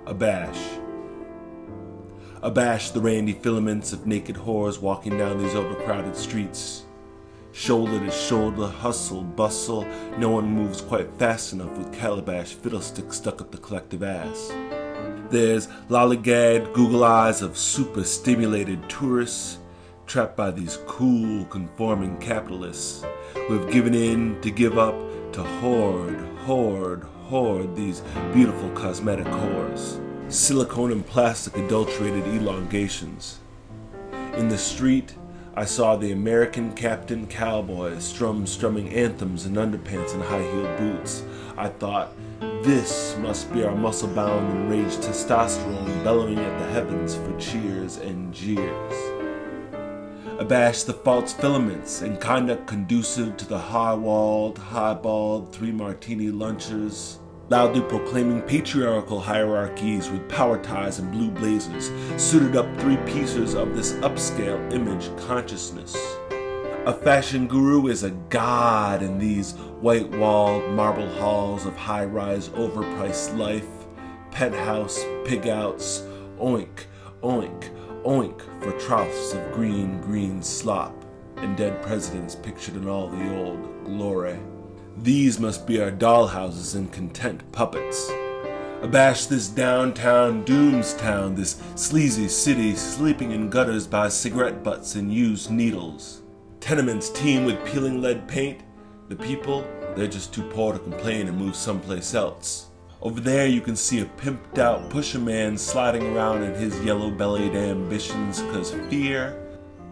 Abash. Abash the randy filaments of naked whores walking down these overcrowded streets. Shoulder to shoulder, hustle, bustle, no one moves quite fast enough with calabash fiddlesticks stuck up the collective ass. There's lollygag Google eyes of super-stimulated tourists trapped by these cool, conforming capitalists who have given in to give up to hoard these beautiful cosmetic whores. Silicone and plastic adulterated elongations. In the street, I saw the American Captain Cowboy strumming anthems in underpants and high-heeled boots. I thought, this must be our muscle-bound enraged testosterone bellowing at the heavens for cheers and jeers. Abash the false filaments and conduct conducive to the high-walled, high-balled three-martini lunchers, loudly proclaiming patriarchal hierarchies with power ties and blue blazers, suited up three pieces of this upscale image consciousness. A fashion guru is a god in these white-walled marble halls of high-rise overpriced life, penthouse pig-outs, oink, oink, oink for troughs of green slop, and dead presidents pictured in all the old glory. These must be our dollhouses and content puppets. Abash this downtown doomstown, this sleazy city sleeping in gutters by cigarette butts and used needles. Tenements teem with peeling lead paint. The people, they're just too poor to complain and move someplace else. Over there you can see a pimped out pusher man sliding around in his yellow-bellied ambitions, cause fear,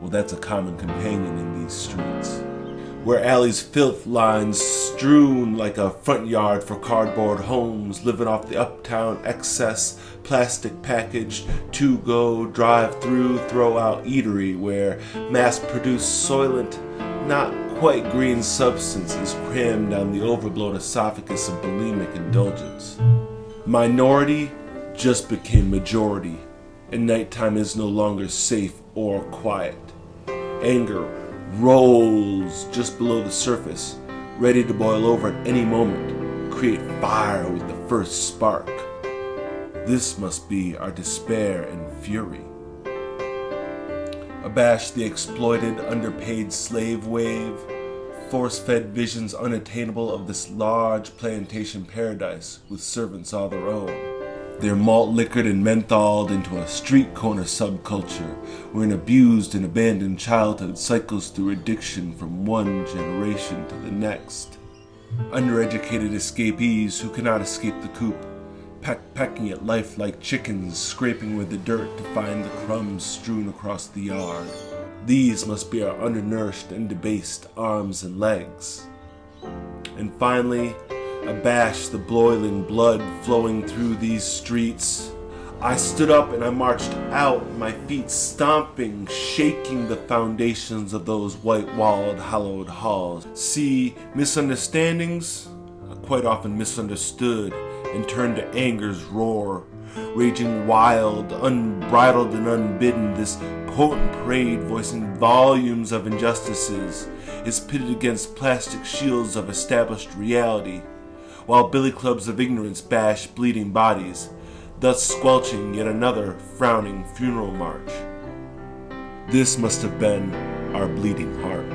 well, that's a common companion in these streets. Where alleys filth lines strewn like a front yard for cardboard homes, living off the uptown excess, plastic packaged, to-go, drive-through, throw-out eatery, where mass-produced soylent, not quite green substance is crammed down the overblown esophagus of bulimic indulgence. Minority just became majority, and nighttime is no longer safe or quiet. Anger rolls just below the surface, ready to boil over at any moment, create fire with the first spark. This must be our despair and fury. Abash the exploited, underpaid slave wave, force-fed visions unattainable of this large plantation paradise with servants all their own. They're malt liquored and mentholed into a street corner subculture where an abused and abandoned childhood cycles through addiction from one generation to the next. Undereducated escapees who cannot escape the coop, pecking at life like chickens, scraping with the dirt to find the crumbs strewn across the yard. These must be our undernourished and debased arms and legs. And finally, Abash the boiling blood flowing through these streets. I stood up and I marched out, my feet stomping, shaking the foundations of those white-walled, hallowed halls. See, misunderstandings are quite often misunderstood and turned to anger's roar. Raging wild, unbridled and unbidden, this potent parade voicing volumes of injustices is pitted against plastic shields of established reality, while billy clubs of ignorance bash bleeding bodies, thus squelching yet another frowning funeral march. This must have been our bleeding heart.